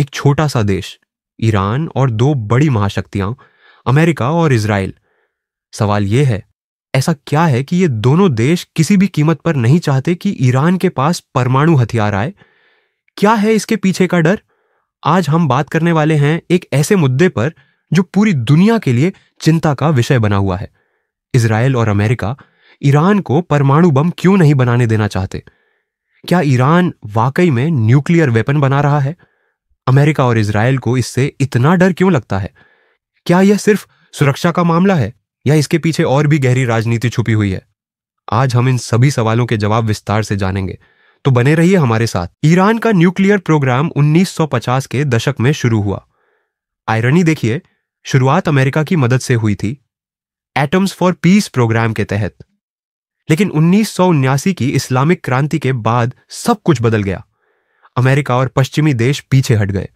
एक छोटा सा देश ईरान और दो बड़ी महाशक्तियां अमेरिका और इजराइल। सवाल यह है, ऐसा क्या है कि ये दोनों देश किसी भी कीमत पर नहीं चाहते कि ईरान के पास परमाणु हथियार आए? क्या है इसके पीछे का डर? आज हम बात करने वाले हैं एक ऐसे मुद्दे पर जो पूरी दुनिया के लिए चिंता का विषय बना हुआ है। इजराइल और अमेरिका ईरान को परमाणु बम क्यों नहीं बनाने देना चाहते? क्या ईरान वाकई में न्यूक्लियर वेपन बना रहा है? अमेरिका और इजराइल को इससे इतना डर क्यों लगता है? क्या यह सिर्फ सुरक्षा का मामला है या इसके पीछे और भी गहरी राजनीति छुपी हुई है? आज हम इन सभी सवालों के जवाब विस्तार से जानेंगे, तो बने रहिए हमारे साथ। ईरान का न्यूक्लियर प्रोग्राम 1950 के दशक में शुरू हुआ। आयरनी देखिए, शुरुआत अमेरिका की मदद से हुई थी, एटम्स फॉर पीस प्रोग्राम के तहत। लेकिन 1979 की इस्लामिक क्रांति के बाद सब कुछ बदल गया। अमेरिका और पश्चिमी देश पीछे हट गए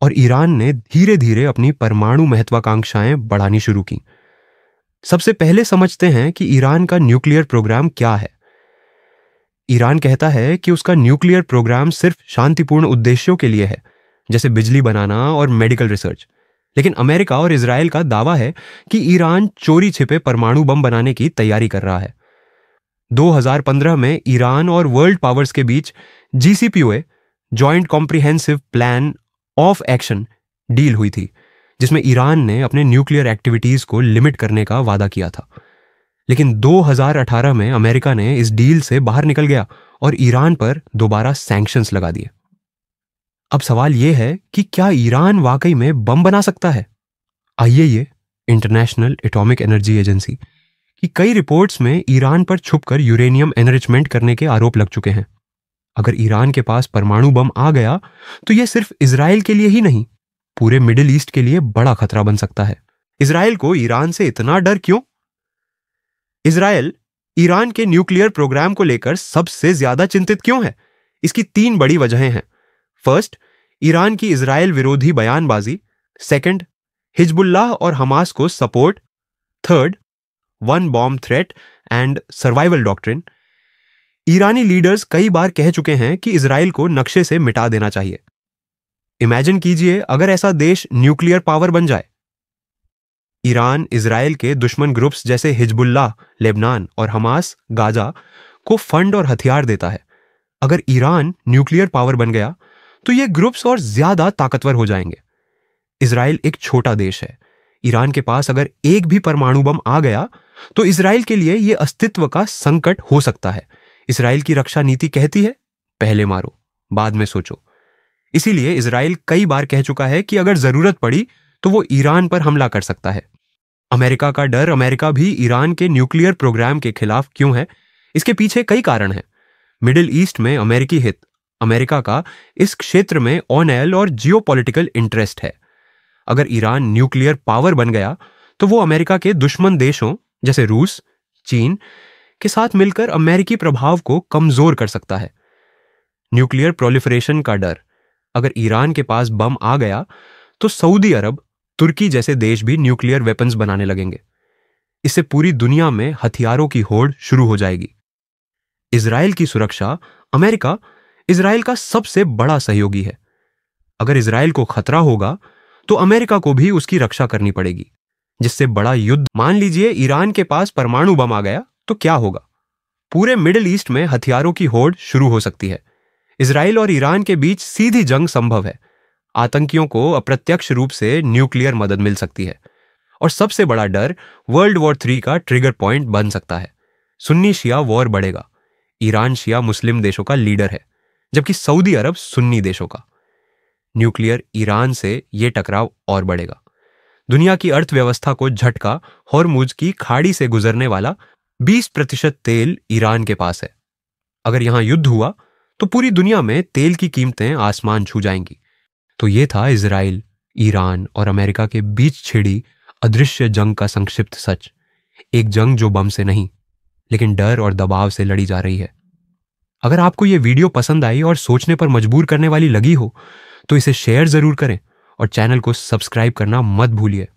और ईरान ने धीरे धीरे अपनी परमाणु महत्वाकांक्षाएं बढ़ानी शुरू की। सबसे पहले समझते हैं कि ईरान का न्यूक्लियर प्रोग्राम क्या है। ईरान कहता है कि उसका न्यूक्लियर प्रोग्राम सिर्फ शांतिपूर्ण उद्देश्यों के लिए है, जैसे बिजली बनाना और मेडिकल रिसर्च। लेकिन अमेरिका और इजराइल का दावा है कि ईरान चोरी छिपे परमाणु बम बनाने की तैयारी कर रहा है। 2015 में ईरान और वर्ल्ड पावर्स के बीच JCPOA joint comprehensive plan of action deal हुई थी, जिसमें ईरान ने अपने न्यूक्लियर एक्टिविटीज को लिमिट करने का वादा किया था। लेकिन 2018 में अमेरिका ने इस डील से बाहर निकल गया और ईरान पर दोबारा सैंक्शंस लगा दिए। अब सवाल यह है कि क्या ईरान वाकई में बम बना सकता है? आइए, ये इंटरनेशनल एटॉमिक एनर्जी एजेंसी की कई रिपोर्ट्स में ईरान पर छुपकर यूरेनियम एनरिचमेंट करने के आरोप लग चुके हैं। अगर ईरान के पास परमाणु बम आ गया तो यह सिर्फ इजराइल के लिए ही नहीं, पूरे मिडिल ईस्ट के लिए बड़ा खतरा बन सकता है। इजराइल को ईरान से इतना डर क्यों? इजराइल ईरान के न्यूक्लियर प्रोग्राम को लेकर सबसे ज्यादा चिंतित क्यों है? इसकी 3 बड़ी वजहें हैं। फर्स्ट, ईरान की इजराइल विरोधी बयानबाजी। सेकंड, हिजबुल्लाह और हमास को support. Third, one bomb threat and survival doctrine. Irani leaders कई बार कह चुके हैं कि इजराइल को नक्शे से मिटा देना चाहिए। इमेजिन कीजिए अगर ऐसा देश न्यूक्लियर पावर बन जाए। ईरान इजराइल के दुश्मन ग्रुप्स जैसे हिजबुल्लाह लेबनान और हमास गाजा को फंड और हथियार देता है। अगर ईरान न्यूक्लियर पावर बन गया तो ये ग्रुप्स और ज्यादा ताकतवर हो जाएंगे। इजराइल एक छोटा देश है। ईरान के पास अगर एक भी परमाणु बम आ गया तो इजराइल के लिए यह अस्तित्व का संकट हो सकता है। इजराइल की रक्षा नीति कहती है, पहले मारो, बाद में सोचो। इसीलिए इजराइल कई बार कह चुका है कि अगर जरूरत पड़ी तो वो ईरान पर हमला कर सकता है। अमेरिका का डर, अमेरिका भी ईरान के न्यूक्लियर प्रोग्राम के खिलाफ क्यों है? इसके पीछे कई कारण हैं। मिडिल ईस्ट में अमेरिकी हित, अमेरिका का इस क्षेत्र में ऑयल और जियोपॉलिटिकल इंटरेस्ट है। अगर ईरान न्यूक्लियर पावर बन गया तो वो अमेरिका के दुश्मन देशों जैसे रूस, चीन के साथ मिलकर अमेरिकी प्रभाव को कमजोर कर सकता है। न्यूक्लियर प्रोलिफरेशन का डर, अगर ईरान के पास बम आ गया तो सऊदी अरब, तुर्की जैसे देश भी न्यूक्लियर वेपन्स बनाने लगेंगे। इससे पूरी दुनिया में हथियारों की होड़ शुरू हो जाएगी। इजराइल की सुरक्षा, अमेरिका इजराइल का सबसे बड़ा सहयोगी है। अगर इजराइल को खतरा होगा तो अमेरिका को भी उसकी रक्षा करनी पड़ेगी, जिससे बड़ा युद्ध। मान लीजिए ईरान के पास परमाणु बम आ गया तो क्या होगा? पूरे मिडिल ईस्ट में हथियारों की होड़ शुरू हो सकती है। इजराइल और ईरान के बीच सीधी जंग संभव है। आतंकियों को अप्रत्यक्ष रूप से न्यूक्लियर मदद मिल सकती है। और सबसे बड़ा डर, वर्ल्ड वॉर 3 का ट्रिगर पॉइंट बन सकता है। सुन्नी शिया वॉर बढ़ेगा। ईरान शिया मुस्लिम देशों का लीडर है, जबकि सऊदी अरब सुन्नी देशों का। न्यूक्लियर ईरान से यह टकराव और बढ़ेगा। दुनिया की अर्थव्यवस्था को झटका, हॉर्मुज की खाड़ी से गुजरने वाला 20% तेल ईरान के पास है। अगर यहां युद्ध हुआ तो पूरी दुनिया में तेल की कीमतें आसमान छू जाएंगी। तो यह था इजराइल, ईरान और अमेरिका के बीच छिड़ी अदृश्य जंग का संक्षिप्त सच। एक जंग जो बम से नहीं, लेकिन डर और दबाव से लड़ी जा रही है। अगर आपको यह वीडियो पसंद आई और सोचने पर मजबूर करने वाली लगी हो तो इसे शेयर जरूर करें और चैनल को सब्सक्राइब करना मत भूलिए।